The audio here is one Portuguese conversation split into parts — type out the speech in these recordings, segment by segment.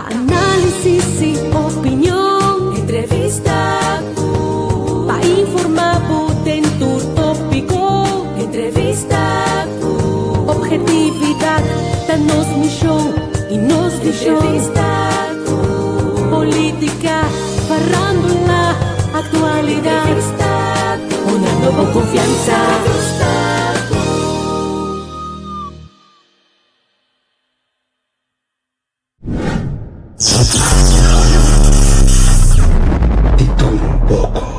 Análisis y opinión, entrevista, para informar en tu tópico, entrevista, objetividad, danos misión y nos visión, entrevista, política, farándula, actualidad, entrevista, una nueva confianza. Y todo un poco.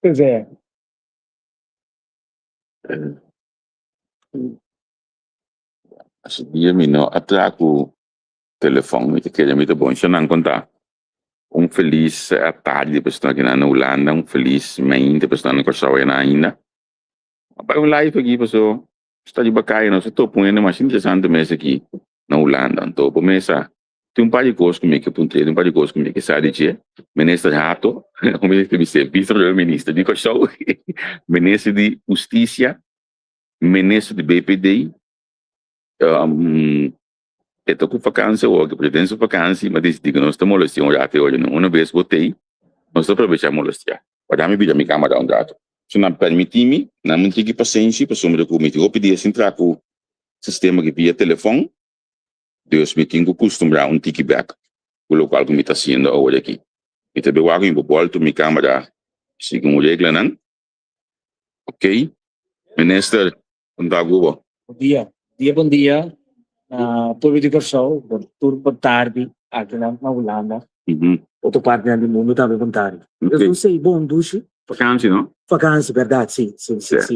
Pois é. Als je me no atraco telefone, me te queria me te bom, se não contar. Feliz tarde para estar aqui na Holanda, feliz manhã para estar na Kosovo na ainda. Para live aqui, pessoal, está de bacana, nós estou ponendo mais interessante mês aqui na Holanda. Então, por mesa, tem par de coisas comigo que apontei, par de coisas comigo que sabe dizer, ministro Rato, como ele disse, vice-ministro de Kosovo, ministro de Justiça, ministro de BPD. Estou com vacância hoje, pretendo vacância, mas decidi que nós estamos molestando já até hoje. Uma vez botei, nós estamos aproveitando molestar. Para me pedir minha câmera um gato. Se não permitir-me, não me tive paciência, para somar documento. Eu pedi assim, entrar com o sistema que via telefone, Deus me tem que acostumar kickback, o local que me está sendo hoje aqui. E também eu hago em volta minha câmera, segundo regra, não? Ok? Ministro, bom dia. Bom dia. Bom dia. Povo de Kosovo, boa tarde, aqui na Holanda. Outra parte do mundo também boa tarde. Eu não sei, bom duche. Vacância, não? Vacância, verdade, sim.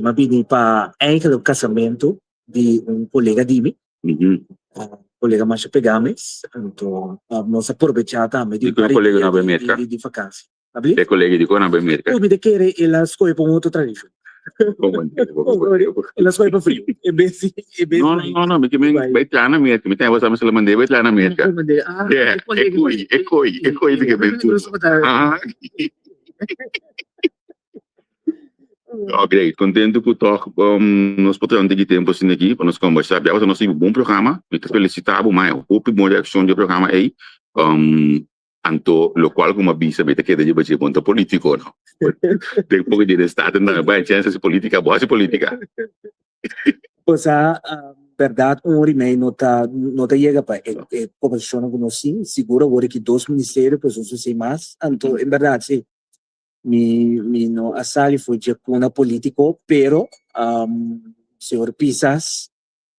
Mas vim para o casamento de colega de mim. Colega mais pegames. Então, nós aproveitamos também de colega na América. De vacância. É colega de na América. Eu me querer ela escolhe para outra tradição. Ela escolhe para frio. É bem assim. Não, porque vai estar na América. Me tem você mas ela mandei vai estar na América. É coi que vem tudo. Great, contente que nós podemos ter tempo assim aqui para nós conversar. Agora nós temos um bom programa. Me felicitava mais. O primeiro reação do programa é anto lo qual como avisa me che deve essere punto politico no depois de estado na vai chance política boa política pois verdade rimei nota chega para a composição que nós sim segura agora que dois ministérios pois não sei mais então em verdade sim mi no assali foi de uma político pero senhor Pisas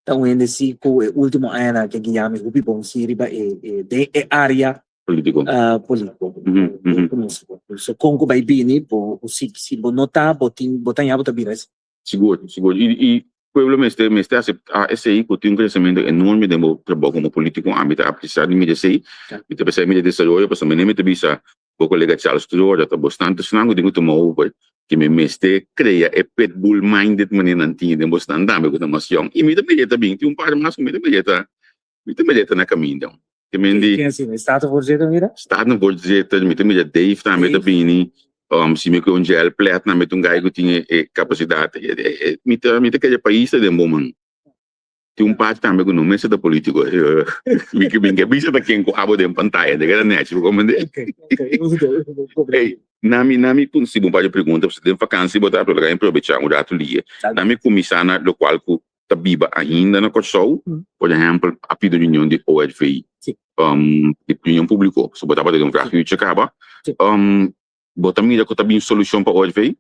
então ainda se com o último ano que guiamos o bom siriba de área político. So Congo vai bini, se notar, botar bota biras. Seguro. E o povo me está a esse aí que tem crescimento enorme de trabalho como político, a mim apesar de me dizer, me pensar me desenvolver, para também me bisa o colega Charles Tudor, está bastante senão digo tomar over que me este cria é pitbull minded maneira antiga, bastante dame com mais young. E me também também tem par mais me também na caminho. Quem assim, está no projeto mira? Está no projeto, me também Dave também se me com gel plat na me gai que tinha capacidade, me que país de momento. Tem parte também que não me da político. Me que bisa da quem com abo de pantalla, de grande net, como Ei, nami pun si bom para pergunta, você tem vacância botar para lugar aproveitar um rato ali. Nami começar na local que tabiba ainda na Kosovo, por exemplo, a pedido de união de OLVI. Opinião pública, se botar para um fraco e acaba. Botar mídia que também solução para OLVI.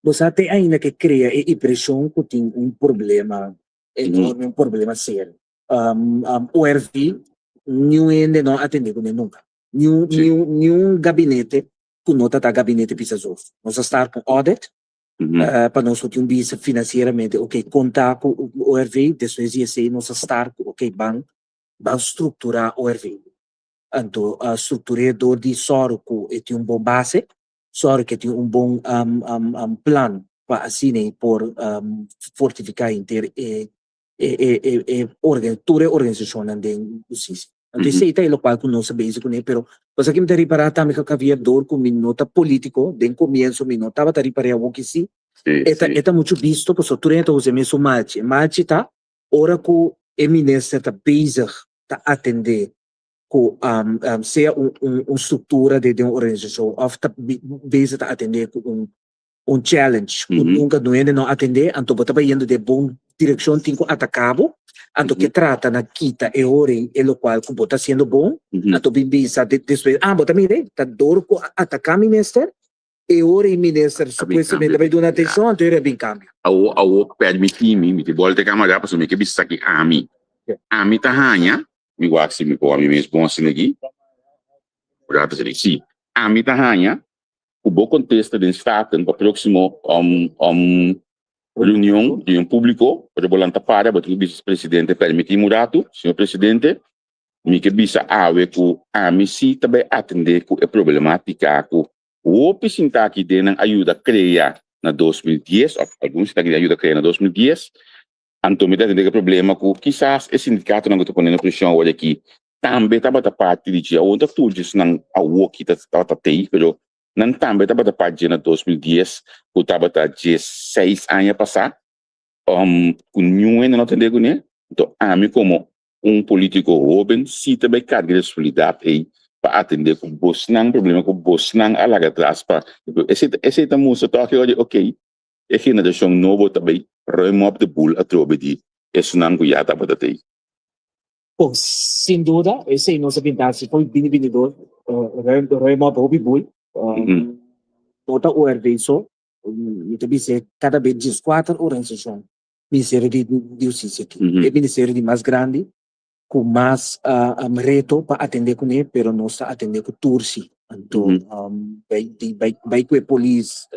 Você tem ainda que criar a impressão que tem problema enorme, problema sério. OLVI não atende com nunca. Nenhum gabinete que não está gabinete pisazov. Nós estamos com audit, para nós ter visa financeiramente, contar com o OLVI, depois nós estamos com banco, vai estruturar o RV. Então, a estruturador de Soro que tem bom base, Soro que tem bom plano para assim por fortificar inteiro toda a organização de justiça. Então, isso é o qual nós sabemos, pero você que me reparar também que havia dor com minota político, de começo minota estava reparar o que sim, é muito visto, porque tu renta os meus malchi tá, ora que o ministro está bezig tá atender com seja estrutura de uma organização, ou está bezig tá atender com challenge, nunca não atender, então você indo de bom direção, tem que atacá-lo, então que trata na quita e hora e o qual que está sendo bom, então bisa depois, você mire, está dor com atacar o ministro, e hora e ministro supostamente vai dar atenção, então é bem câmbio. Ao permitir-me, me volta a câmera, para que bisa aqui a mim tá hanya, me guarda se me pôr a mim mesmo bom assim aqui, já tá assim, sim, a mim tá hanya, o bom contexto de Estado, para o próximo reunião de público, para voltar para o vice-presidente permitir murato, senhor presidente, me que bisa que a mim sim também atender com a problemática que o presidente aqui dentro ajuda a criar na 2010, alguns estão ajuda a criar na 2010, então me dá entender o problema que quizás esse sindicato não está ponendo pressão hoje aqui, também estava da parte de dia, onde tudo isso não a o que estava tei, mas não também estava da parte de 2010, que estava da 16 anos passar, com nenhum não entender com ele, então a mim como político jovem, sim também carga de responsabilidade aí para atender com o Bosnan, problema com o Bosnan, a larga atrás para esse é música toque hoje, ok, é que na deixação novo também remove de boel a trobe de esse não que já estava daí. Bom, sem dúvida, esse é o nosso pintar, se foi bem vendedor, remove o boel, toda o RV e também se cada vez diz 4 organizações, Ministério de Justiça aqui, é Ministério de mais grande, com mais reto para atender com ele, pero não está atendendo com Tursi. Então, vai com a polícia,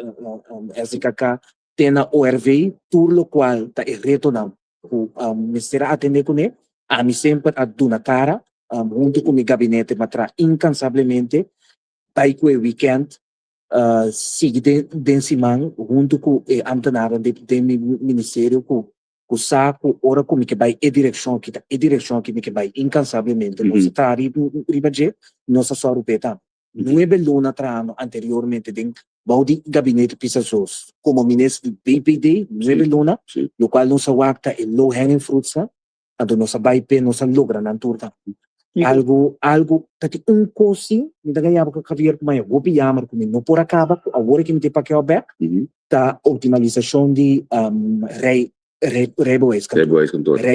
SKK, tem na ORV, tudo o qual está reto não. O Ministério atender com ele, a mim sempre a dona cara, junto com o meu gabinete, mas incansavelmente, vai com o weekend, sigue de semana, junto com o antenário do Ministério, com o saco, ora como que vai a direção que me que vai incansavelmente, não se está riba de nossa só rupeta. Não é belona trano anteriormente de balde gabinete pisasos, como ministro do PPD, não é belona, no qual nossa wacta é low hanging fruits, então nossa baipe, nossa logra na turta. Algo tati cosi, me dá ganhar com caviar com maior, vou piamar comigo, não por acaba, agora que me tem para que o back, da optimalização de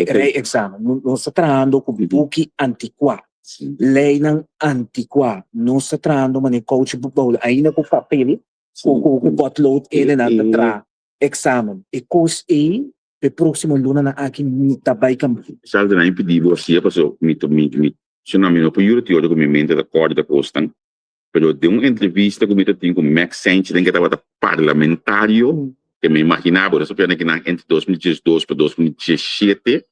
re-exame. Non sta traendo con buchi antiqua. Lei non antiqua. Non sta traendo, ma ne coach bubble. Ainda com papel, com potlood, ele não tra exame. E così, per prossimo luna na aqui mi tabai cam. Salve na impedivo, sia passou, se não me não por yuri teoria com minha mente da corda da costan. Pero de uma entrevista que eu tinha com Max Sanchez, que estava parlamentário, que me imaginava, eu sabia que entre 2012 para 2017,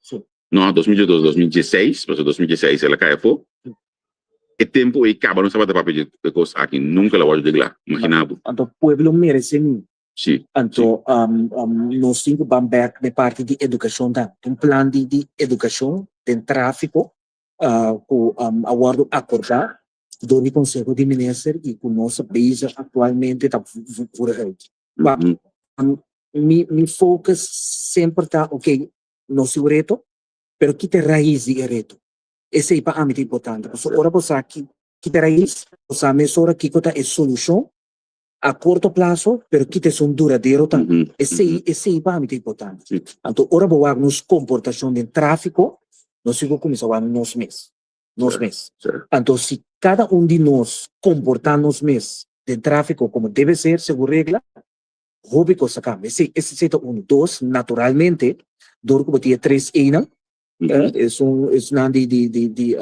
não, 2012, 2016, mas 2016 ela caiu, e tempo e acaba, não sabia da papel de coisa aqui, nunca ela vai lá, imaginava. Então, o povo merece mim. Sim. Então, nós temos que de parte de educação, plano de educação, de tráfico, com acordo acordar, do Conselho de Ministros e com nossa base atualmente está por aí. Mi focus sempre está, ok, no seu reto, pero que te raiz de reto. Esse é para mim importante. Ora você que te raiz, você mesura que é solução a curto prazo, pero que te são duradouro também. Esse é para mim importante. Então, ora vou nos comportação de tráfico, nós vamos começar a nos meses. Então, se cada de nós comportarmos mês de tráfico como deve ser, segundo regra, Róbico sacamos. Esse é um, dois, naturalmente, door como tinha 3 ena, é de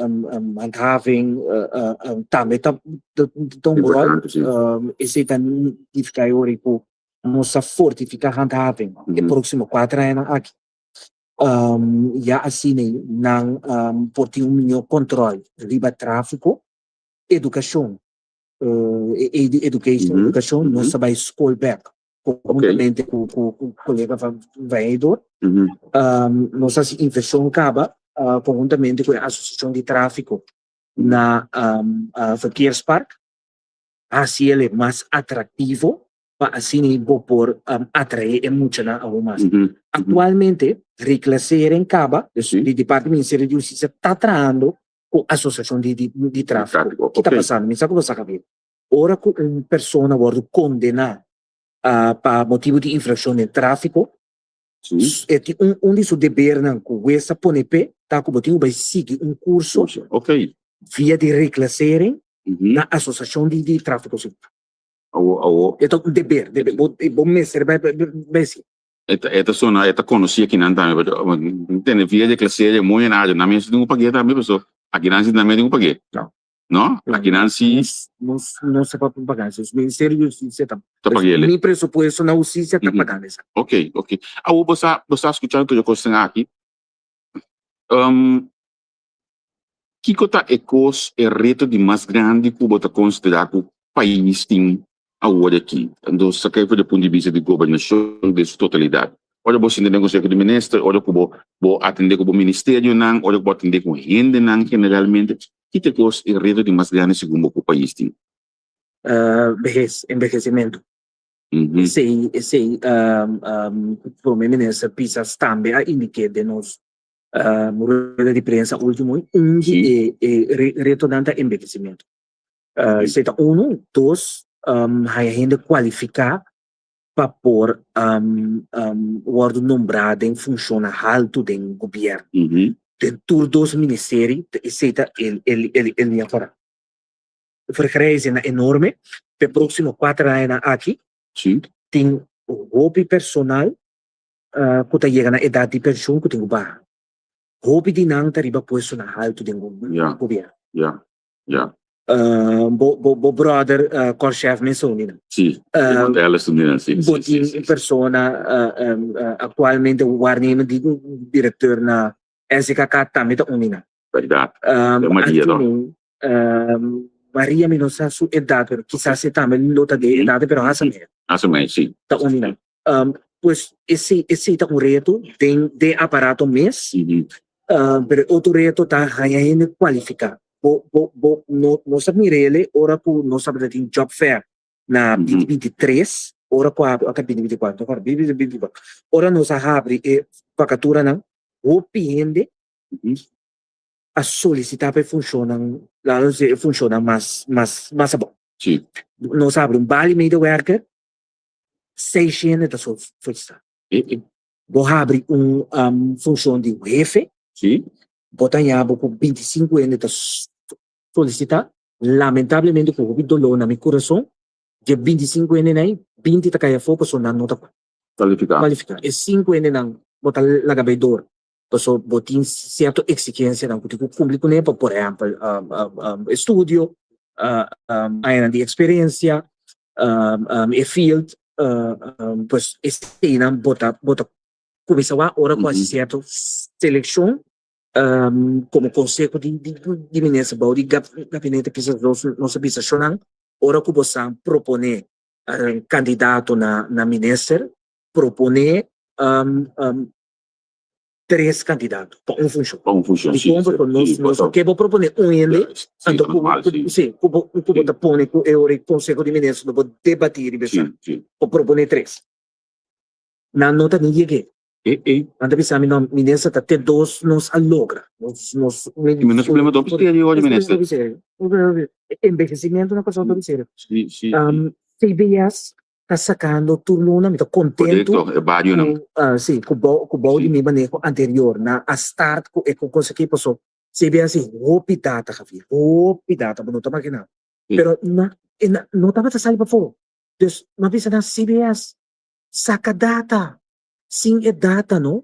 handhaving, também tão groot, esse é tão nossa fortificar handhaving, e próximo 4 anos aqui. já assinei ng por ter melhor controle riba tráfico, educação, educação, nós sabemos schoolback, conjuntamente com o colega vereador, nós assim inversão acaba conjuntamente com a associação de tráfico na verkeerspark, assim ele é mais atrativo para assim por atrair muito na algumas. Atualmente, reclassear em Caba, o Departamento do Ministério de Justiça está tratando com a Associação de Tráfico. O que está passando? Me sabe o que você sabe? Ora, com uma pessoa agora condenada para motivo de infração de tráfico, um de seus deveres com essa PNP, está com motivo de seguir um curso via de reclassear na Associação de Tráfico. Então, dever, bom mestre, vai ser. Esta zona, esta conhecia aqui não também, entende? Via de classe é muito nada, na minha cidade não paguei também, pessoal. Aqui não se também não paguei. Não? Aqui não se não se pode pagar, o Ministério da Justiça está pagando. Nem pressuposto na justiça está pagando isso. Ok. Você escutando tudo que eu aqui? Que coisa é o reto de mais grande que você considera que o país tem agora aqui? Então, se quer ver do ponto de vista de governação, de sua totalidade. Olha, você entender com o Conselho de Ministros, olha, você atender com o Ministério, olha, você atender com a gente, generalmente. Que coisa é o reto de mais grande segundo o país tem? Envelhecimento. Sim, o Primeiro-Ministro Pisas também indicou de nós rueda de prensa último retornando ao envelhecimento. Seja dois, a gente qualificar para pôr o nombrado em função alto do governo. Dentro dos ministérios, seja ele me fora. A frequência é enorme. Para próximo 4 anos aqui, tem o hobby personal que está chegando na idade de pensão que tem o bar. Hobby de não está riba posto na alto do governo. Bo brother Korchev mencionou. Sim. Ela estudou sim. Botin persona atualmente o guardião de diretor na SKK também está unina. Verdade. Maria não. Maria me não sabe sua idade, pero quizás se também lota de idade, pero assume sim. Está unina. Pues esse está reto de aparato mesmo. Pero outro reto está ainda qualificar. Não sabe ele, ora que não sabe que tem job fair na 2023, ora que a 2024, agora 2024. Ora nós abre vacatura não, o pende a solicitar para funcionar, lá funciona mais bom. Sim. Nós abre vale medewerker 600 da solicitar. Vou abrir função de jefe. Sim. Botanhabo com 25 anos da solicitar, lamentavelmente com o dolor na meu coração, de 25 anos aí, 20 tá caia fogo, pessoa não tá qualificar. E 5 anos não, botar lagabedor, pessoa botin certa exigência não, porque o público né, por exemplo, estúdio, área de experiência, field, pues este não bota começar a hora com a certa seleção como conselho de ministro de gabinete que não se precisa chorar, ora que você propõe candidato na ministro, propõe 3 candidatos para função. Nós que vou propor ele, então como tá põe o conselho de ministro, vou debater e vou propor 3. Na nota ninguém. Anda pensando, não, ministro tá até 2 nos alogra. Mas o problema do ministério hoje, ministro. Envelhecimento na coisa do ministério. CBS está sacando turno na mita contento. Sim, com o bom de meu manejo anterior na a start com o coisa que passou. CBS roupa data, Javier. Roupa data, não tá maquinando. Pero não tava a sair para fora. Então, não pensa na CBS saca data. Sim, é data, não?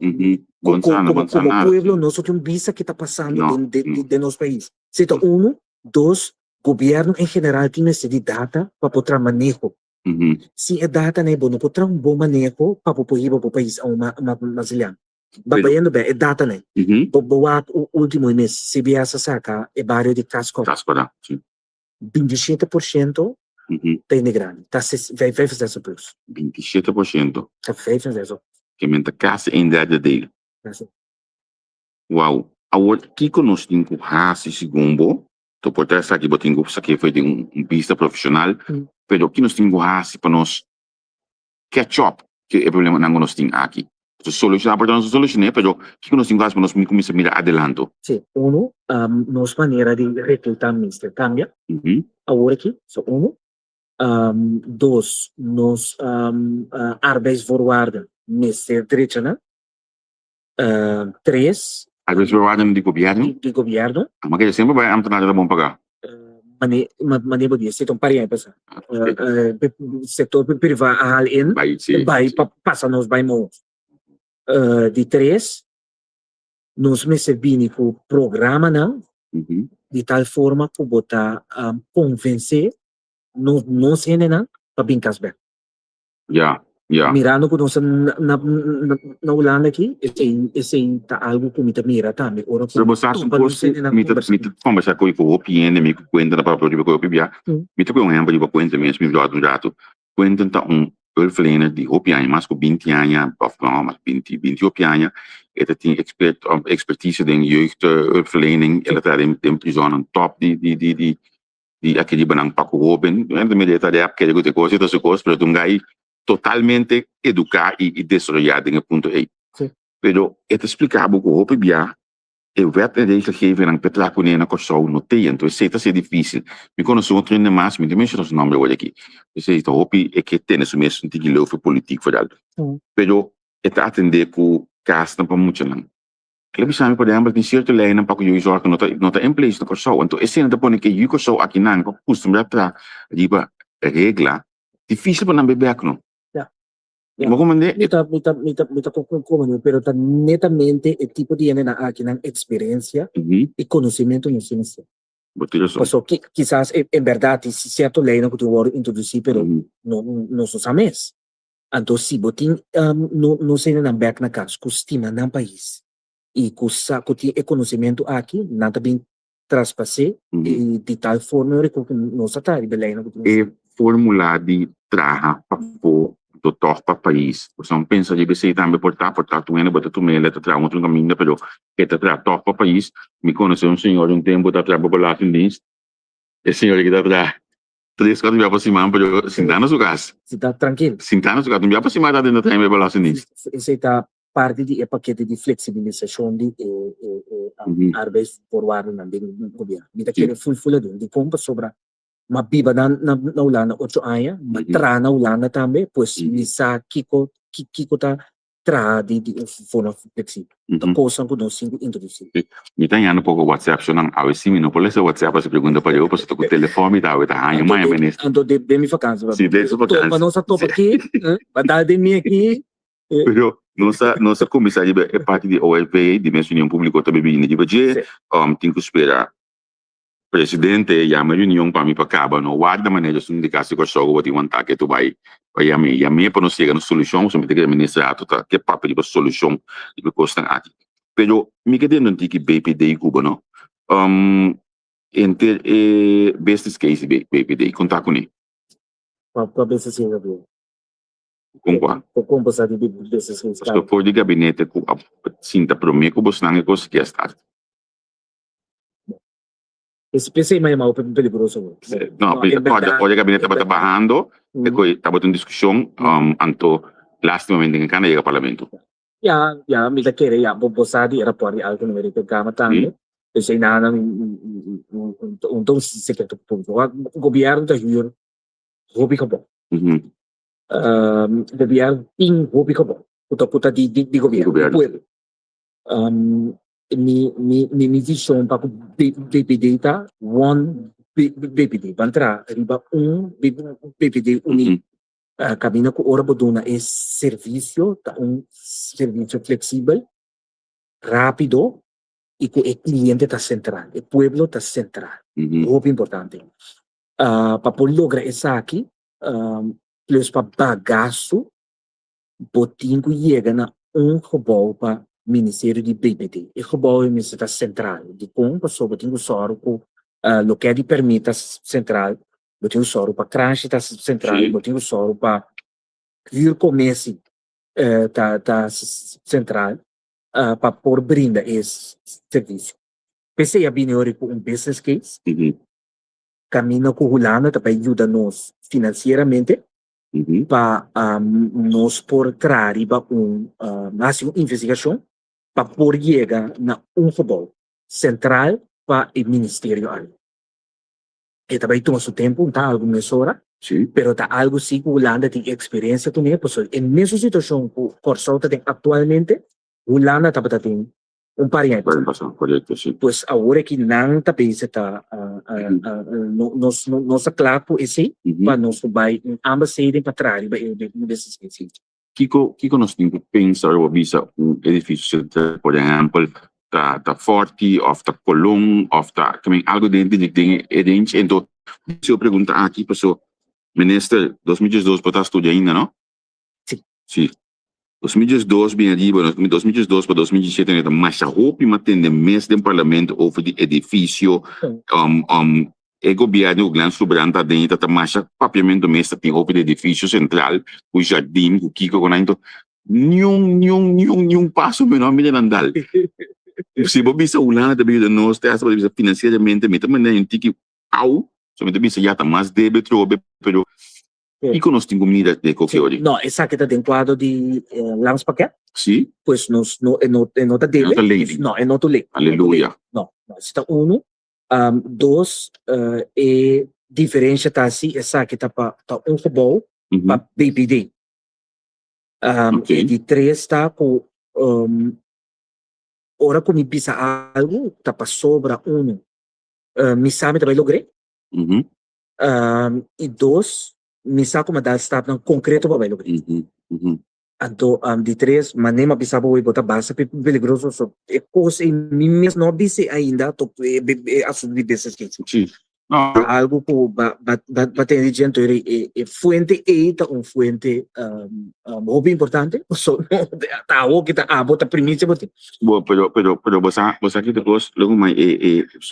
Como pueblo, nós temos vista que está passando de nosso país. Então, 1, 2, governo em geral tem necessidade de data para poder manejo. Se é data, né, não pode um bom manejo para o país brasileiro. Babayando bem, é data, né? Uhum. O último mês, CBS saca, é barrio de Casco. Cascora, sim. 27% Uhum. tem de grande. Vai fazer isso plus. 27%. Vai fazer isso. Que menta casa em derde dele. Assim. Uau. Agora, que nós temos raça segundo, tu pode estar aqui, botinho, isso aqui foi de pista profissional, pero que nós temos raça para nós catch-up, que é o problema que nós temos aqui. Solucionar, portanto, solucionar, pero que nós temos para nós começar a mirar adelante. Sim, nossa maneira de recrutar ministro cambia. Agora aqui, dois, nos arbeidsvoorwaarden minister direito, né? Três, Arbeidsvoorwaarden de governo. de governo. Mas que sempre vai ambtenaar bom pagar. Maneira podia ser pareia pessoal. Setor privado hal in, vai passa nos vai mãos. De três, nos recebemos com programa não, de tal forma que botar convencer não se não para bem casber. Yeah. Mirando que nós na Holanda aqui, esse tá algo que me mira também. Ora se você acha que conversar com o opinião, me conta na própria de coisa bia, me toca um exemplo de conta mesmo, me dá jato, conta tá hulpverlener de opinião, mas com 20 anos, of mas 20 opinião, ele tem expertise em jeugd hulpverlening, ele tá em prisão top de aquele banang paco open, de medida de época que ele coisa, das coisas, para um gai totalmente educar e desarrollar em ponto aí. Pero het explicava que o PBA é o wet en regelgeving aan het laten na Kosovo noteren. Então, isso é difícil. Me conheço outro ainda mais, me também não nome hoje aqui. Isso é o é que tem esse mesmo de geloof político for algo. Pero het atender com gasten para muito não. Klebi sabe por exemplo, tem certo lei não para que eu zorg nota em place na Kosovo. Então, esse ainda põe que eu Kosovo aqui não, com costume atrás, riba regla difícil para não beber não. Pero netamente el tipo tiene aquí una experiencia y conocimiento en ciencia. Pues quizás en verdad si cierto ley no que tuvo introducir, pero no se sabe. Entonces si botín no se en back na casa, costima en país y cosa que el conocimiento aquí nada bien traspasé y de tal forma que no se está de lei no que fórmula de traja para do torpa país. Você não pensa de você também portar tu ainda botar tu mele tá outro caminho, pero que tá torpa país. Me conhece senhor tempo tá trabalhando lá em Lins. Esse senhor que tá atrás 3-4 dias para cima, pero sentado na sua casa. Se tá tranquilo. Sentado na sua casa, não para cima tá dentro da time para lá em Lins. Esse tá parte de paquete de flexibilização de arbeidsvoorwaarden na governo. Me tá querendo full de compra sobra uma biba na Holanda 8 anos, mas tra na Holanda também, pois nessa Kiko tá tra de forma flexível. Então, coisa que nós temos introduzir. Me tá indo pouco WhatsApp, só não, ao sim, não pode ser WhatsApp, se pergunta para eu, pois tô com o telefone, tá, aí, mãe, ministro. Então, de minha vacância. Sim, de sua vacância. Para nós topa aqui, para dar de mim aqui. Pero nossa comissária é parte de OLP, de União Pública também bem de budget, tem que esperar presidente e a reunião para mim para acabar no guarda maneira de indicar se Kosovo vai ter um ataque tu vai a mim para nós chegar na solução se me tem que administrar tá que papo de solução de custa aqui pero me que dentro de que BPD Cuba não entre business case BPD contar com ele para business case com qual com passar de business case se for de gabinete com cinta prometo que você não consegue estar. Esse PC é mais perigoso. Não, pode gabinete está trabalhando, e coi está botando discussão, anto lastimamente em cana chega ao parlamento. Já, me da querer, já, vou postar de rapor algo no meio do cama também. Eu sei nada, então se quer público, o governo está juro, roubi que bom. O governo tem roubi que bom, puta de governo. Mi visão para o BPD tá one BPD bantra riba BPD único cabina com hora bodona é serviço tá serviço flexível rápido e que o cliente tá central o pueblo tá central muito importante para poder lograr isso aqui plus para bagaço botinho chega na gebouw para Ministério de BPD. E gebouw is Ministério Central. De com, passou, botinho soro, com lo que é de permita central, botinho soro, para crânchita central, Sim. botinho soro, para vir comece, tá central, para por brinda esse serviço. Pensei a binori com business case, Uhum. caminha com o Hulana, para ajudar nos financeiramente, Uhum. para nos por trás para uma investigação, para por chegar na gebouw central para o Ministério. E também toma seu tempo, tá algo mesora, Sim. pero tá algo sim que o Holanda tem experiência com ele, porque em mesma situação que o Corsauta tem atualmente, o Holanda também tem pariente. Vai passar, correto, sim. Pois agora que não está pensa tá nossa claro esse para nós vai ambas saírem para trás para eu desses sim. Kiko nós temos que pensar ou visa edifício central, por exemplo, tá forte, ou tá colong, ou tá também algo dentro de gente. Então, se eu perguntar aqui, pessoal, ministro, 2012 para estudar ainda, não? Sim. 2012 bem arriba, 2012 para 2017 ainda mais a roupa matende mês do parlamento over de edifício, o governo o grande soberano dentro tá mais papiamento mês tem over de edifício central, o jardim, o Kiko com então nenhum passo menor me andal. Se você bisa ulang da vida nós te asa bisa financeiramente me também nem tiki au, somente bisa já tá mais débito trobe, pero Kiko nós temos medida de qualquer hora. Não, essa que está dentro quadro de Lams Paquet, Sim. pois nós não tá dele, não é nota lei. Aleluia. Não, está dois e diferença tá assim, essa que tá para gebouw para BPD. E de três tá com ora como pisa algo tá para sobra me sabe também logrei. E dois me sabe como dá está no concreto para logrei. Então de três maneira pisa para botar base peligroso só é coisa em mim mesmo não disse ainda tô assunto de business Sim. Algo que bater gente é fuente e tá fuente muito importante só tá o que tá bota primícia botar pero você aqui depois logo mais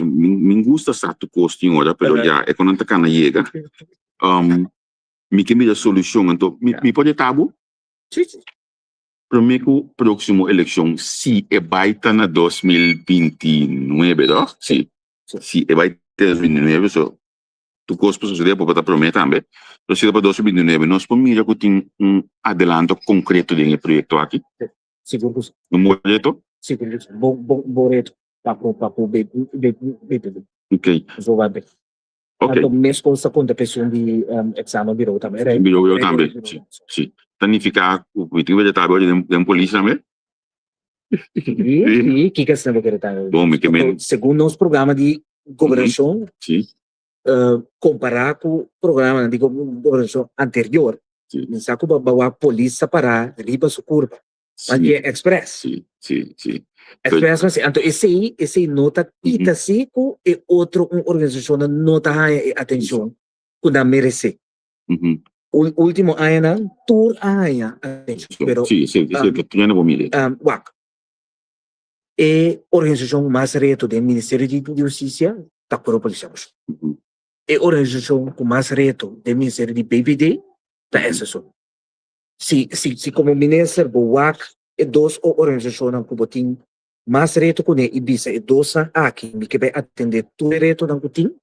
me gusta certo custo ora pero já é quando tá cana chega me que me dá solução então me pode tabu sim primeiro próximo eleição se é baita na 2029 não? Sim se é baita 2029 so tu costo suceder para botar promessa também então se para 2029 nós podemos que tem adelanto concreto do projeto aqui seguro no boleto seguro bom boleto para ok so vai bem então mês coisa conta pessoa de exame virou também né virou também sim planificar o que vai estar agora de polícia também e que você não quer estar bom segundo os programas de governação sim comparar com o programa de governação anterior pensar que a polícia para riba sua curva aqui é express sim express mas então esse nota ita sico e outra organização nota atenção quando merece último ano tour atenção pero sim que tinha bom mire e organização mais reto do Ministério de Justiça tá por a polícia e organização com mais reto do Ministério de BPD tá essa só se como ministro boac e duas organizações que botin mais reto com ele e bisa e dois aqui que vai atender tudo reto não botin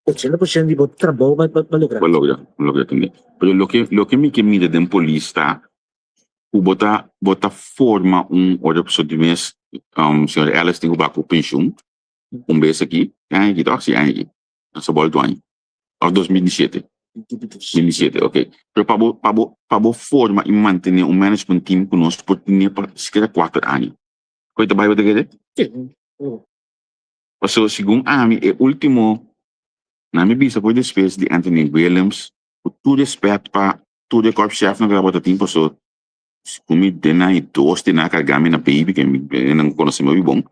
80% de bot trabalho vai lograr também pero lo que me que mira de polícia o bota forma outra pessoa de mês senhor Alice tem o baco pensão vez aqui aqui tá sim aqui essa bola do ano 2017 ok pero para forma e manter management team conosco por tinha para sequer 4 anos coisa vai bater sim so segundo é último na minha vista foi despesa de Anthony Williams com todo respeito para todo o corpo chefe na grava tempo so como dena e dois dena cargame na baby que não conhece muito bom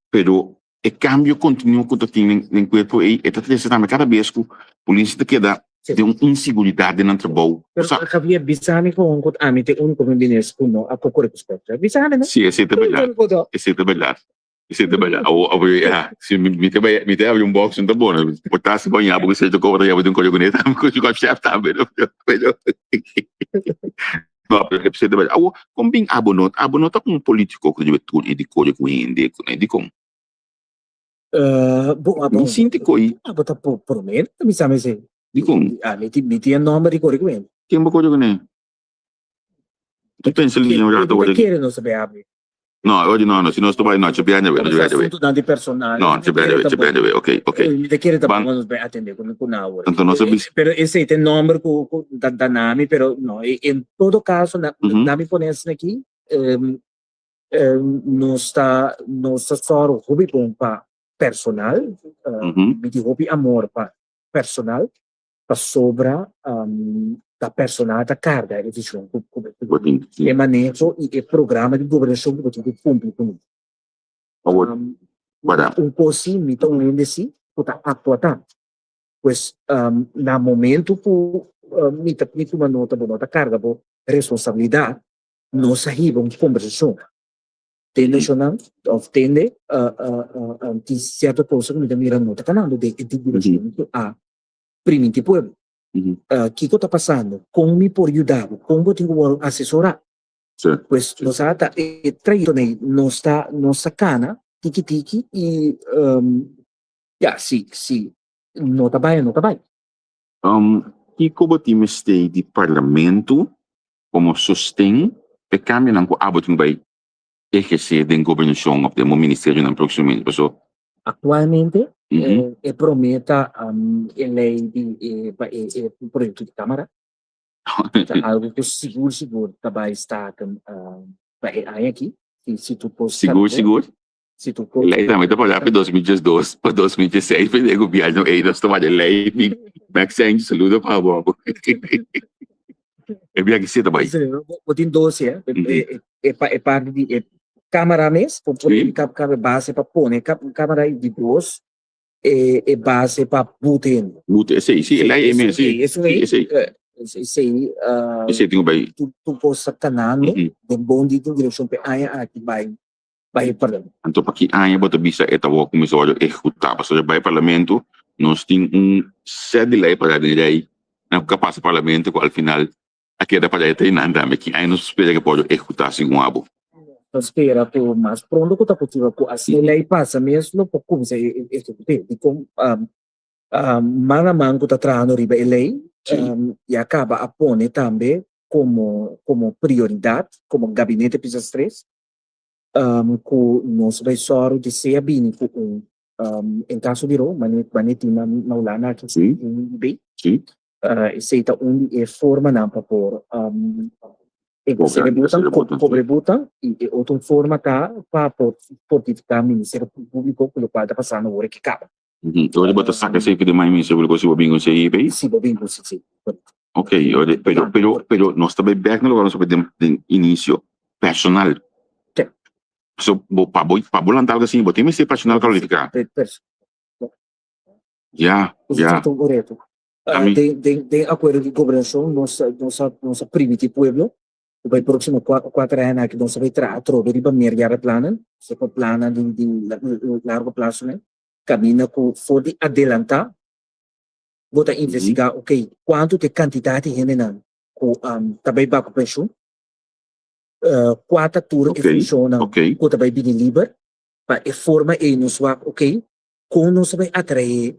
pero o cambio continua que tem no corpo e está trazendo também cada vez que a polícia te queda Sim. de uma inseguridade no trabalho. Pero havia bisani ko ang ami te un ko bines kuno ako ko respeto. Bisani na. Sim, esse é trabalhar. Esse é trabalhar. Esse é trabalhar. Se me tem um box, não tá bom. Botar se banhar, porque você tocou para de um colego neto, porque o chefe tá bem. Não, é preciso trabalhar. Como bem abonot é um político que deve tudo e de cor com ele, de como. Bom, Sinto coi. Bota prometo, bisami se. De como. Miti ang nome di ko rin. Quem vai com ele? Tu tens ali no jato Não quer não saber abrir. No, oggi no, se non sto vai, no, c'è piano, Assunto da di personale. No, c'è piano, ok. Mi chiede tampoco non sbaglia attendere con un hour. Tanto non so Pero ese è il numero da nami, pero no, in todo caso, nami pones aqui, non sta solo hobby pa personal, mi di hobby amor pa personal, pa sobra da personal da carga, e diciamo, e manejo e programma di governazione pubblico. Un po' sì, mi to un sì, puta attuata. Pues na momento pu mi tu uma nota bonota carga bo responsabilidade não sahiba uma conversação. Tende nacional tende di certa cosa che mi mira nota canando de direzione a primiti pueblo. Que está passando? Como me por ajudar? Como tenho que assessorar? Pues nos ha traído nossa cana, tiki e sim, não tá bem. E como time stay de parlamento como sostém e cambia não com aboting vai exercer de governação of the ministério na próxima pessoa. Atualmente prometa lei de projeto de câmara. Algo que seguro vai estar aqui. Se tu possa seguro. Se tu possa. Lei também tá para 2012 para 2016 para o governo aí nós tomamos lei Maxence saludo para bobo. É bem que você também. Botin 12 é parte de câmara mesmo, por câmara base para pôr, câmara de duas é base para botem. Sim, lá é mesmo. Esse tem bem. Tu possa canando de bom de direção para aí aqui vai parlamento. Então para que aí bota bisa é tava começou a executar, para o parlamento nós temos set de lei para lei, não capaz parlamento ao final aqui da para ter nada, que aí nós espera que pode executar segundo abo. Espera por mais pronto que tá possível que assim lei passa mesmo por como se executar e com mano que tá trazendo riba lei e acaba a pôr também como prioridade como gabinete PISA 3 com nosso revisor de ser bem com em caso de Roma manete na ulana aqui bem aceita onde forma não para por se rebutam e outra forma tá para fortificar o Ministério Público pelo qual está passando o hora que acaba. Então ele bota saca sempre de mais Ministério Público se o bingo se aí. Sim, o bingo sim. Ok, pero nós também back no lugar nós podemos de início personal. So para volantar assim, botei mais personal qualificado. Já. Tem acordo de governação nossa primiti pueblo. Vai próximo 4 anos que nós vai trocar riba mergara plana, se for plana de largo prazo, né? Camina com for adelantar, vou investigar, ok, quanto de quantidade de gente não, com também para pensão, 4 turnos funcionam, com também bem livre, para forma e nos vai, ok, como nós vai atrair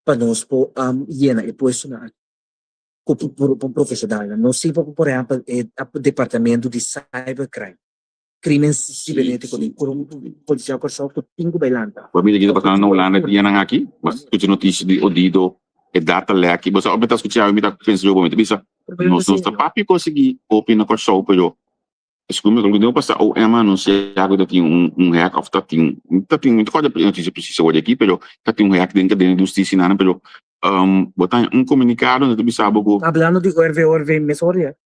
para nós por hiena e posto na por profissional, não se por exemplo o departamento de cybercrime, crime cibernético de policial corção que pingo bailanta. Para mim aqui passando na Holanda tinha não aqui, mas tu notícia de odido e data lá aqui, você obviamente escutar me tá pensando muito, bisa. Nós papi conseguir opinar corção, pero escume que não passa o Emma não sei algo da tinha hack of tem muito coisa notícia precisa hoje aqui, pero tem hack dentro da indústria nana, pero botar comunicado não bisa algo. Hablando de ORV mesoria.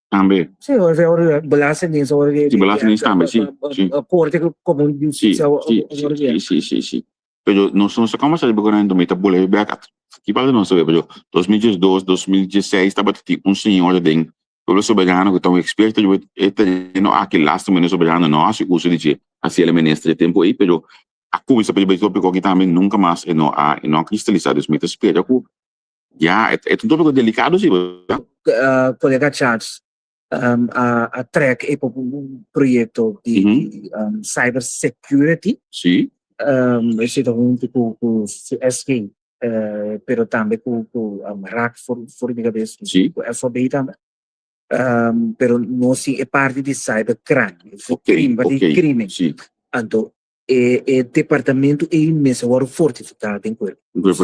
Também. Sim, ORV balancem nisso ORV. Sim, balancem nisso também, sim. A corte comum de justiça Sim. Pero nós como sabe agora ainda me tá bolei back que para não saber, pero 2012, 2016 estava um senhor de o soberano que tão experto de no aquele last minuto soberano nosso uso de assim ele ministra de tempo aí, pero a coisa para o tópico que também nunca mais não cristalizado isso me espera que já é um tópico delicado sim. Colega Charles, a track é um projeto de cyber security. Sim. Esse é um tipo SK, pero também com RAC for de cabeça, com FOB também. Pero não se é parte de cybercrime, crime. Sim. Então, o departamento é imenso agora fortificado em coisa.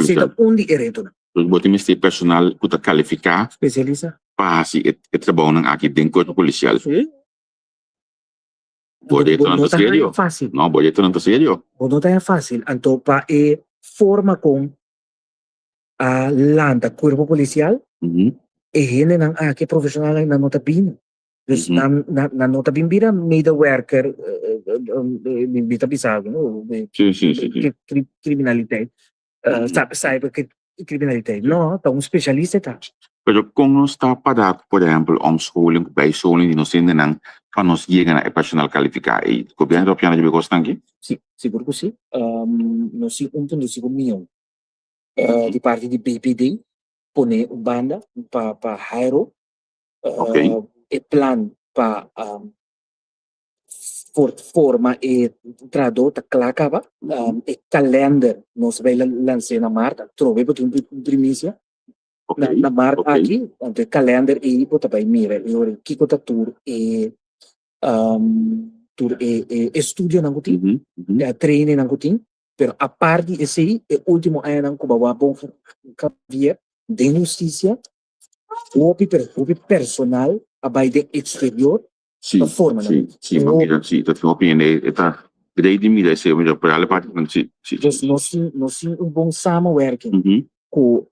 Se é onde é retorno. Os botimos de personal que está qualificado. Especialista. Para se trabalham aqui dentro do corpo policial. Sim. Boleto não está sério. Fácil. Não, boleto não está sério. Não é fácil. Então, para forma com a landa corpo policial, ele não é profissional na nota BIM. Na nota BIM vira medewerker, vira pisado, sim. Criminaliteit, cybercriminaliteit. Não, então um especialista está. Pero como não está para, por exemplo, omscholing, bijscholing, die nog zin in van ons hier naar personal qualificar. E o governo europeano de gostam aqui? Sim, seguro que sim. Nós sim, 1,5 milhão de parte de BPD, pone banda para Jairo, e plan para forma e tradota clacava, e calendar nós vai lançar na marca, trove para primícia. Na marca aqui, o calendar e bota para mira, e que conta tour e estudio na gutin, treine na gutin, pero a parte esse é o último ano não cuba bom cavia de justiça, o personal a vai de exterior, da forma sim, mira, sim, tá opinião está grande mira esse melhor para a parte sim. Nós um bom working. Com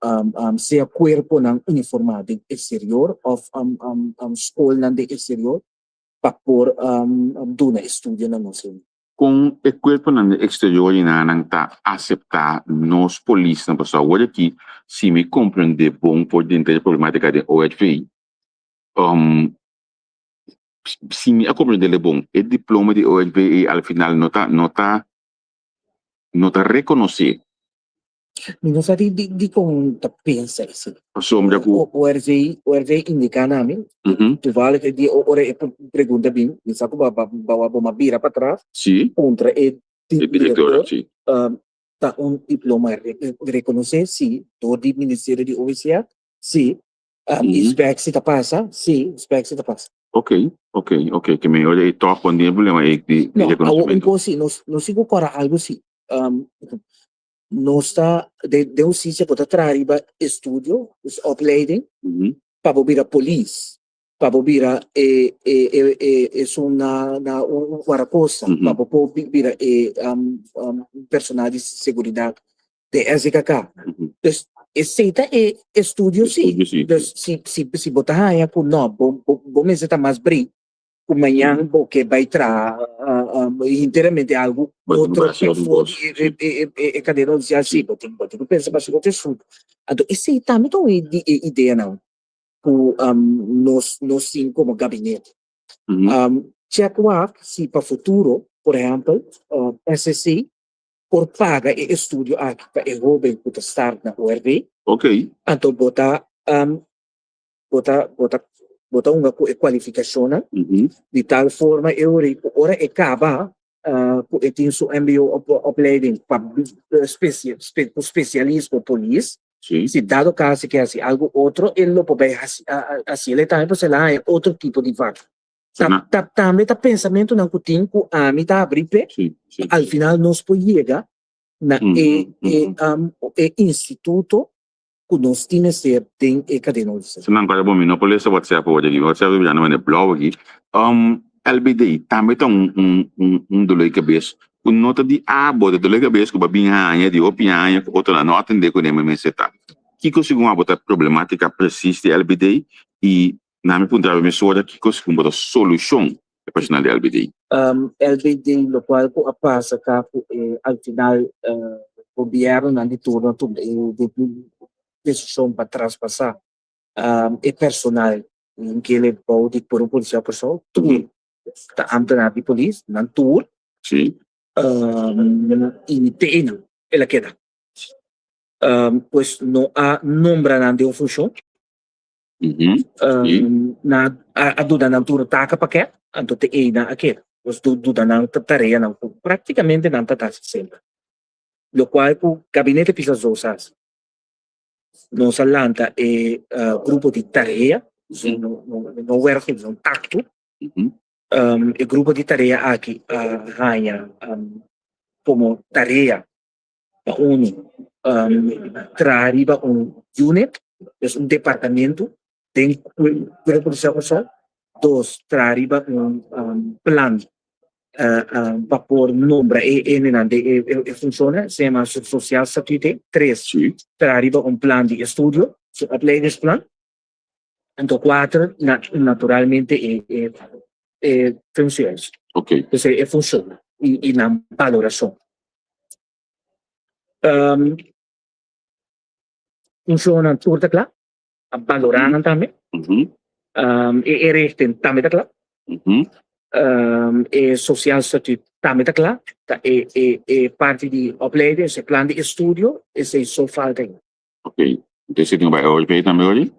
seja corpo ng uniformado exterior of escola ng exterior para por do na estudo na nossa. Com o corpo ng exterior na nang ta aceitar nos polícia na pessoa olha aqui se me compreender bom por dentro da problemática de OHVI se me compreender bom o diploma de OHVI ao final nota reconhecer. Não sabe de como tá pensa isso. Sombra com o RV indica namin. Tu vale que de ora pergunta bem, isso que bawa uma bira para trás. Sim. Contra diretor, sim. Tá diploma reconhecer sim, todo o Ministério de Oficial, sim. Specs tá passa, sim, specs tá passa. Ok, que me olha e toca quando o problema é de reconhecimento. Não, não sigo para algo sim. Nós está de um sítio para trás estúdio, opleiding, para vir a polícia, para vir a uma guarda-costa, para vir a personal de segurança de SKK. Então, esse é estúdio sim. Se botar aí com não, bom mês está mais bem. Amanhã porque vai trazer inteiramente algo outro e cadeira de assim, porque pensa para o outro assunto. Então, esse também é ideia não, com nós sim como gabinete. Check work se para futuro, por exemplo, SSC por paga e estúdio aqui para o Robin para estar na URV. Ok. Então botar uma qualificação de tal forma eu ora acaba tem seu MBO opleiding para especialista ou polícia se dado caso que assim algo outro ele não pode assim ele também pode lá é outro tipo de vaga também tá pensamento não que tem com a mim tá abrir pé ao final nós pode chegar na instituto nós temos que ter cadê se não agora bom não pode ser WhatsApp já não é blog aqui LBD também tem dor de cabeça com nota de dor de cabeça com babinha de opinião outro lá não atender com nem me seta que consigo uma botar problemática persiste LBD e na minha ponta de vista que consigo botar solução é personal de LBD LBD no qual passa cá ao final governo na de turno decisão para traspassar é personal que ele pode por um policial pessoal tu tá ambulante de polícia não tour Sim. e tem ela queda pois não há nombra na de uma função na a dúvida na altura taca para quê então tem na aqui os dúvida na tarefa não praticamente não tá sempre lo qual o gabinete pisa usas non s'allanta e gruppo di tarea no werk is un tacto e gruppo di tarea aqui hanya como tarea arriba un unit es un departamento tem grupo de salvação dos arriba un plan para por número e funciona se chama social statuto 3 arriba un plan di studio opleidingsplan então 4 naturalmente é funções Ok. então funciona e na valoração funciona tudo claro valorando também e rechten também claro e social statuto também claro e parte de opleiding esse plan de estudo esse só falta Ok. Então você tem um bairro hoje também hoje?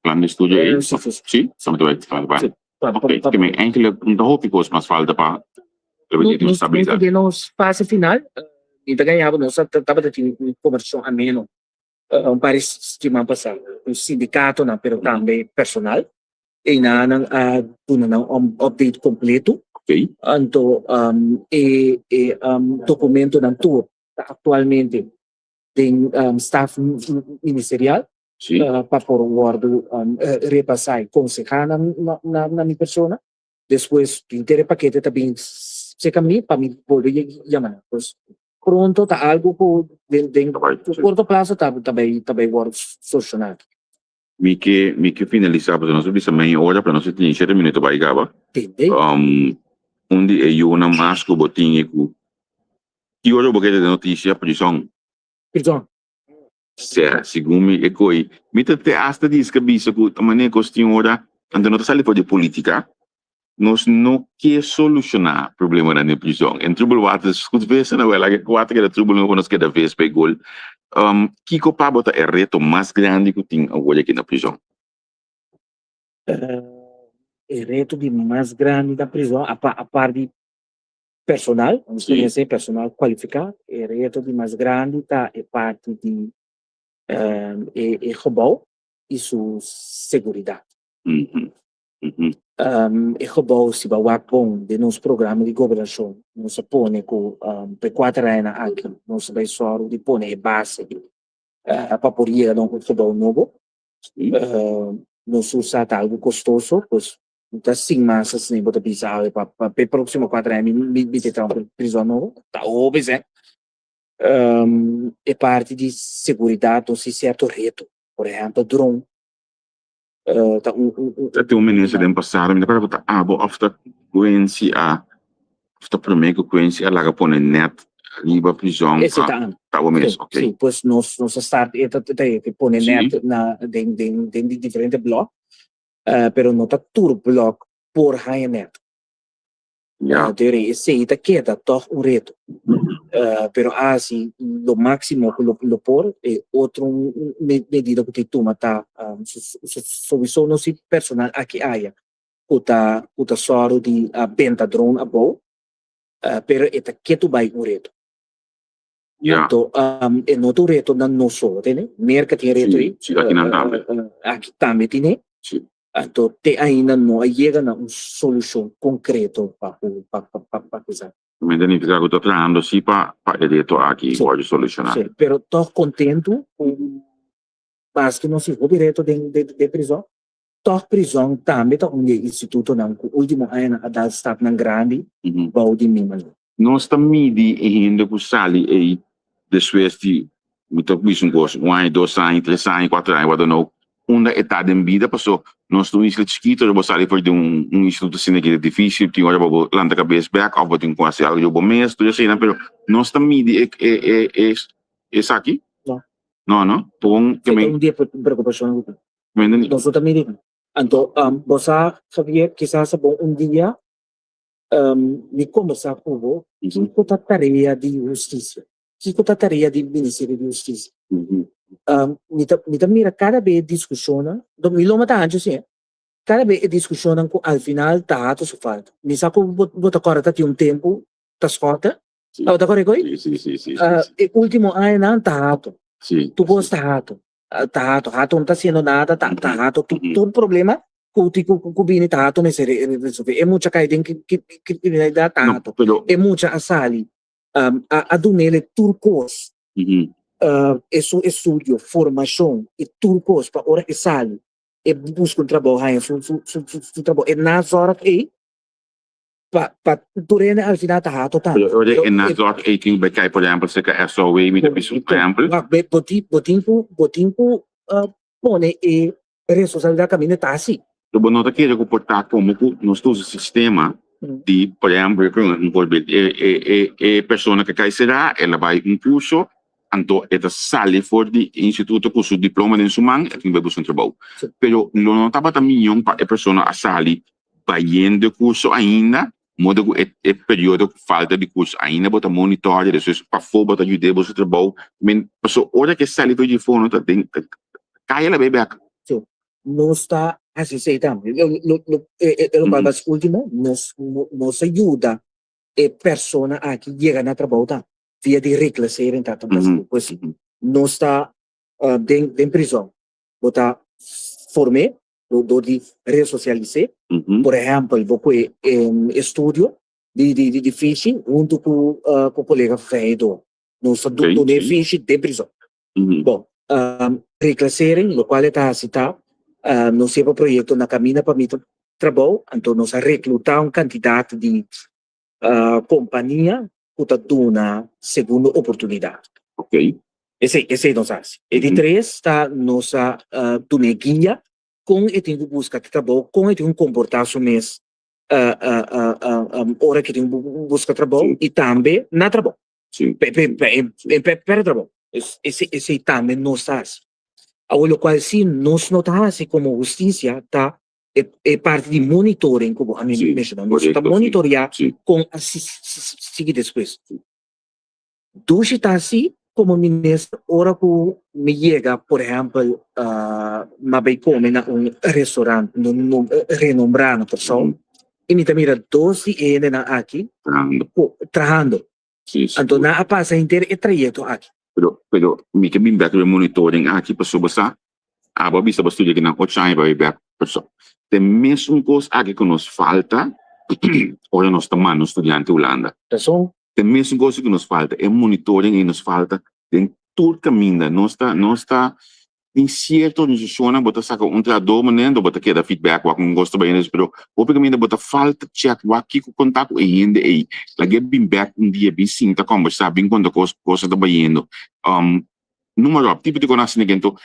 Plan de estudo aí? Sim. Samen te weten. Sim. Oké, ik heb eigenlijk een hoop ik mas falta para estabilizar. No fase final ainda ganhava nossa estava tendo conversão ameno parece semana passada o sindicato não pero também personal e na update completo então documento não tudo atualmente tem staff ministerial para forward repassar aconselhar na minha persona depois inteiro paquete também se caminha para mim poder chamar pois pronto tá algo que curto prazo também vai solucionar Mi que finalizar para nós bisa meia hora para nós ter 7 minutos para igaba onde eu na mais que botinho que hoje eu vou de notícia prisão segundo me coi me te hasta diz que bisa que também questão ora ante não sai por de política nós não quer solucionar problema na prisão em tribunal water escuta vez na ela que water que tribunal quando que da vez pe gol que copa bota é reto mais grande que tem agora aqui na prisão é reto de mais grande da prisão a parte personal experiência personal qualificada é reto de mais grande tá é parte de é gebouw e sua segurança e gebouw se vai bom de nos programas de governação nos põe com per 4 anos aqui nos vai só de põe base para poder um gebouw novo nos usa algo custoso pois então sim mas assim bota bizarro para o próximo 4 anos me ter uma prisão novo tá óbvio é parte de segurança se certo reto por exemplo drone tem ministro de passar me para botar after frequência after primeiro frequência ela que põe net riba prisão tá o mês ok sim pois nós start que põe net na de diferente bloco pero não tá tudo bloco por high net esse queda toch reto pero assim lo máximo que lo por é outra medida que toma tá solução não se personal aqui há o soro de venda drone a bom pero eta que tu vai reto então é não reto não só né mercado reto aqui também tem então ainda não chega na uma solução concreta para coisa me identificar que estou trabalhando sim para direito aqui pode solucionar sim, pero estou contento com mas que não se for direto de prisão prisão também tá um instituto não o último ano a dar staff não grande bom de mim nós também de ainda que sali e depois de muito bicho gosto 1 2 anos 3 anos 4 anos what não uma etapa em vida passou nós estamos inscritos eu vou sair por de instituto assim que é difícil tem hora vou lançar cabeça back ou tem quase algo eu vou mês tudo assim pero nós também é isso aqui No? Pong que Ito dia preocupação ko. me Nós também digo. Então, você sabia que sa bom dia ni conversar com o que a tarefa de justiça, que a tarefa de Ministério de Justiça. Nita mira cada vez discussiona, do milo mata antes sim. Cada vez discussiona com al final tá su falta. Ni sa ko bota corta ti tempo ta scorta. Tá corre coi? Sì. E último ano não tá ato. Sì. Tu gosta rato. Rato não tá sendo nada, tá rato. Todo problema que bini tato ne se resolve. E muita cai tem que dá tato. E muita assali a dunele turcos. E su estudio, formação e turcos para ora e sali. E busca trabalho, su trabalho. E nas horas que pa turene al final tato tá. E nas horas que tem becai por exemplo, se que SOE mit episod por exemplo. Botinho pone e responsabilidade caminho tá assim. Então, nós aqui já comportar como nós temos um sistema de, por exemplo, pessoa que cai será, ela vai curso, então ela sai fora do instituto com seu diploma em sua mão, e vai buscar trabalho. Pero não estava também para a pessoa a sair vai indo curso ainda, modo é período que falta de curso ainda, bota monitor, depois para fora bota ajudar buscar trabalho, mas pessoa hora que sai do fone, cai ela bebe. Não está assim aceitando. O mais último nos ajuda a pessoa a que chega na trabalho via de reclassar em tanto assim. Não está em prisão. Bota formar, do de ressocializar. Por exemplo, você estudo de phishing junto com o colega feito. Não está do phishing de prisão. Bom, reclassar, o qual está citado. Nós temos projeto na caminha para mim trabalho, então nós recrutar candidato de companhia que está dando uma segunda oportunidade. Ok. Esse nós fazemos. E de três está nossa dando guia com e tem que buscar trabalho, com e tem que comportar-se mês hora que tem que buscar trabalho e também na trabalho. Sim. Para trabalho. Esse também nós fazemos. O qual sim nós notamos como justiça tá é parte de monitoring como a mim mencionou nós está monitorear com a seguir depois do que está assim como ministro ora que me chega por exemplo vai comer na restaurante no renombrado pessoa e me mira 12 ene na aqui trabajando então na passa inteira é trajeto aqui. Pero mi que bin back monitoring aqui para subasa aba bisa estudar que na ochai vai back pessoa tem mesmo coisa aqui que nos falta olha nós tomando estudante Holanda tem mesmo coisa que nos falta é monitoring e nos falta tem todo caminho não está em certa organização bota saca treinador manendo bota que dá feedback wa com gosto bem pero o caminho bota falta check wa aqui com contato e ainda aí la get been back dia bem sim tá conversar bem quando coisa tá baindo número tipo de conhece ninguém to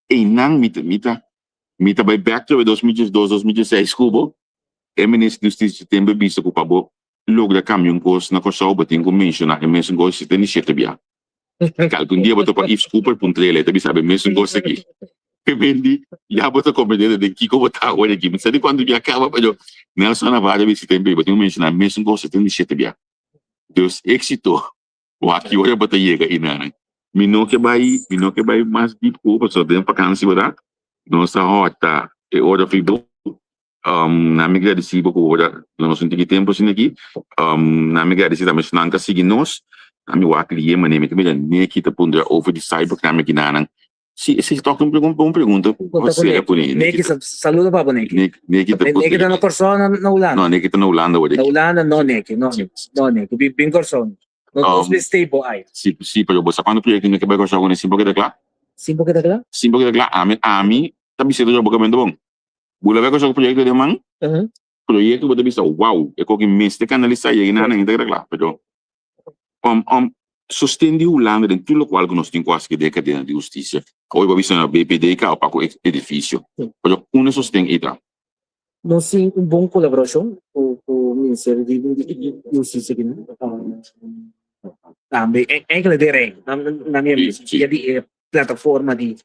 e não mita vai back to 2012 2016 cubo é ministro de justiça tem bebido com pabo logra caminho coisa na coisa o tem que mencionar é mesmo coisa tem iniciativa Calcun dia bota para Yves Cooper puntrele, tapi sabe mesmo gosta aqui. Vendi, já bota compreender de que como tá olha aqui, mas sabe quando já acaba, pero Nelson Navarro disse tem bem, bota mencionar mesmo gosta tem sete bia. Deus éxito. O aqui olha bota chega e nada. Mino que vai mais deep Cooper, só tem para cansa verdade. Nossa rota é hora fido. Na me agradeci pouco hora, nós não tem tempo assim aqui. Na me agradeci também se não que seguir nós. Kami wakili man neme kami nem kita pun over the cybercrime que nanang se toca uma pergunta você é por aí nem que saluda para nem kita na persona na Holanda não nem kita na Holanda não nem que bem persona não stable aí sim pero você quando projeto que vai gostar com simple que tá claro ami também se do bocamento bom bula vai gostar com projeto de man projeto você bisa wow é que mês de canalizar aí nanang integra claro pero sostendi Holanda em tudo o qual nós temos quase que década de justiça. Hoje vai ser na BPD que é para o edifício. Mas uma sostém itra. Nós temos bom colaboração com o Ministério de Justiça aqui. Também é que ele direi na minha mesa. Jadi plataforma de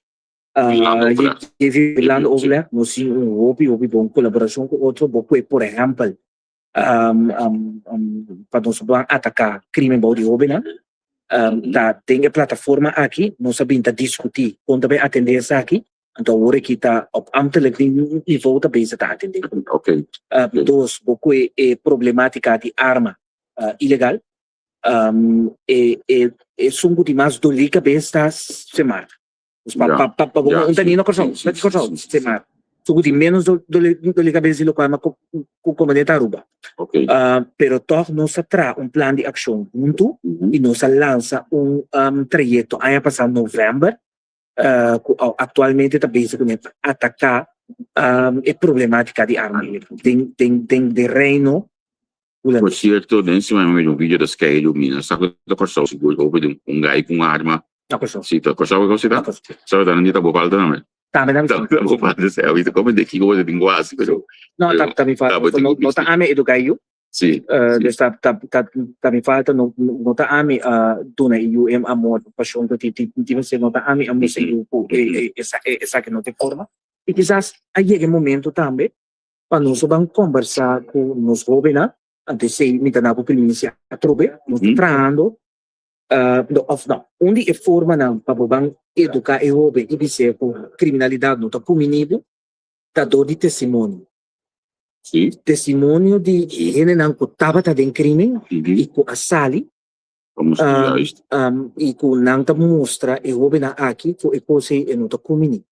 Virlanda overleg, nós sim houve uma colaboração com outro, por exemplo, para nós atacar crime de hobby, né? Tem a plataforma aqui, nós sabemos discutir, quando também atender essa aqui, então agora que está op ambtelijk niveau também está atendendo. Ok. Dos, problemática de arma ilegal, são de mais do liga bem está semana. Não tem nenhuma coisa, semana. São de menos do liga bem lo qual com comunidade Aruba. Ok. Pero toch nós traz plano de ação junto e nós lança trajeto aí passar novembro. Atualmente está basic com atacar a problemática de arma. Tem de reino. Por certo, nesse momento um vídeo das que ilumina, sabe da coisa seguro, houve gai com arma. A coisa. Sim, a coisa que você dá. Sabe da não está boa falta não é? Tá, mas não está boa falta, se é isso como de que coisa de quase, pero. Não, tá me falta. Não tá ame educaio. Sim. Tá me falta não tá ame dona eu amor paixão do tipo você não tá ame amor essa que não tem forma e quizás aí é o momento também para nós vamos conversar com nos jovens antes se me dá para iniciar a trobe nós treinando onde é forma não para vamos educar e jovem e dizer com criminalidade não tá punido tá dor de testemunho. Sim. Testemunho de gente não estava em crime e com a sali e com não tá mostra e houve na aqui que é coisa e não tá comini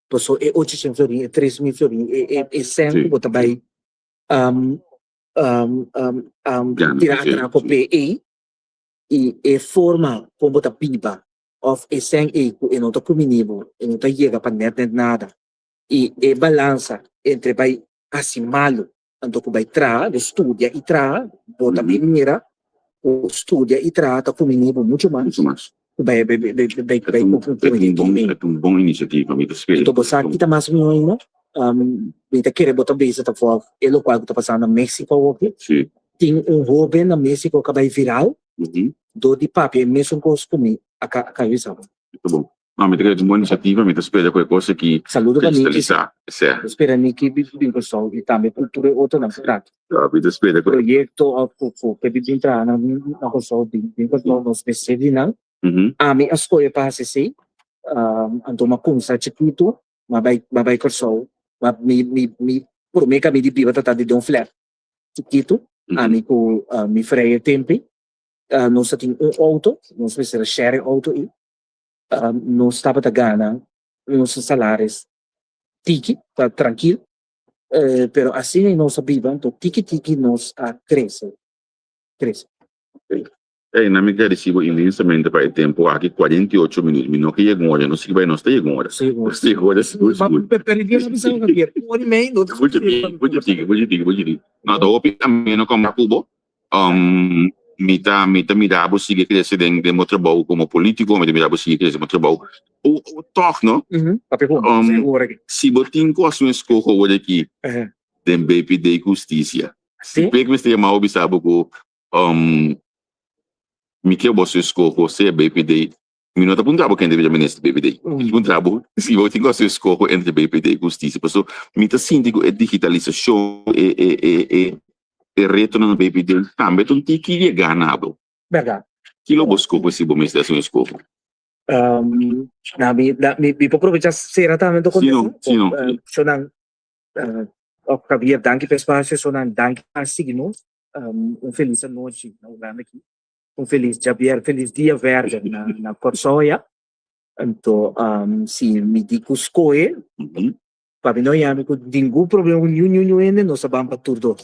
posso é 800 florin é 3.000 florin é 100 bota vai tirar na copia e forma como bota pipa of é 100 e não tá comini e não tá chega para net nada e balança entre vai assim malo, então que vai tra, estudia e tra, bota primeira, estudia e tra, tá com menino muito mais. Vai um bom iniciativa, me despejo. Então você aqui tá mais menino, tá querer botar base tá fora, é o qual tá passando na México aqui. Sim. Tem jovem na México que vai viral, do de papi, mesmo com os comigo, a cabeça. Muito bom. Não, me tem uma boa iniciativa, me espera qualquer coisa que saludo para mim. Espera nem que bem pessoal e também cultura outra na cidade. Me espera projeto que bem entrar na pessoal bem pessoal nos percebe não. A minha escolha para assim, então uma coisa chiquito, mas vai pessoal, mas me por mim que me de piva tá de um flat chiquito, a mim com me freia tempo, nós tem auto, nós fazemos share auto e não estava da gana, nossos salários, tiki, tá tranquilo, pero assim não sabia, então tiki nós cresce. Na minha recibo imensamente para o tempo aqui 48 minutos, não que chega agora, não sei que vai nós ter agora. Sim, agora. Mas perdi a visão aqui, um e meio, Muito digo. Nada, o também não como Cuba, me dá para seguir crescer de meu trabalho como político, me dá para seguir crescer meu trabalho. O toque, não? Se botem coisas que eu aqui, tem BPD Justiça. Se pega me esteja mal observado que me que você escolhe se é BPD, me não está apontando quem deveria ministro BPD. Apontando se botem coisas escolhe entre BPD e Justiça, porque me está sentindo a digitalização e retorno no BPD também tem que chegar na água. Verdade. Que logo escolhe se bom ministro assim escolhe. Me aproveitar seriamente com Sim. Sonan Javier, danke pelo espaço, sonan danke a signo. Feliz noite na Uganda aqui. Feliz Javier, feliz dia verde na Corsoia. Então, se me digo escolhe, para nós é amigo, nenhum problema nenhum ainda, nós sabemos para tudo.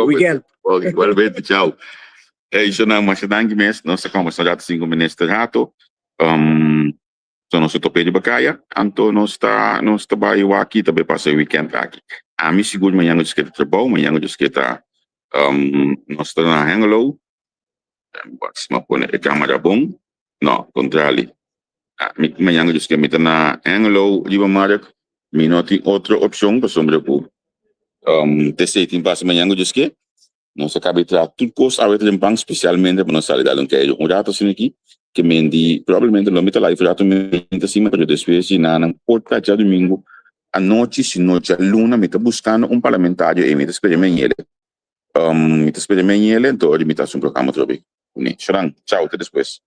Miguel. Igualmente, tchau. Isso não, mas danke mesmo, nossa conversa já 5 minutos de rato. Então, nós estamos de Bacaia, então nós estamos aqui, também passei o weekend aqui. A mim, seguro, amanhã nós estamos trabalhando, amanhã nós estamos nós estamos na Hengelo, se me põe a câmera bom, não, contrário. Amanhã nós estamos na Hengelo, Riba Marek, me não tem outra opção, para sombra por T7 passa amanhã nós estamos, nós acabamos de tratar tudo coisa, a outra especialmente para nós sair da longa, rato assim aqui, que mendi, provavelmente não me tá lá e já tu me assim, mas depois de nada, porta já domingo, à noite, se noite, a luna, me tá buscando um parlamentário e me tá esperando ele. Me tá esperando ele, então, me tá um programa trobe. Tchau, até depois.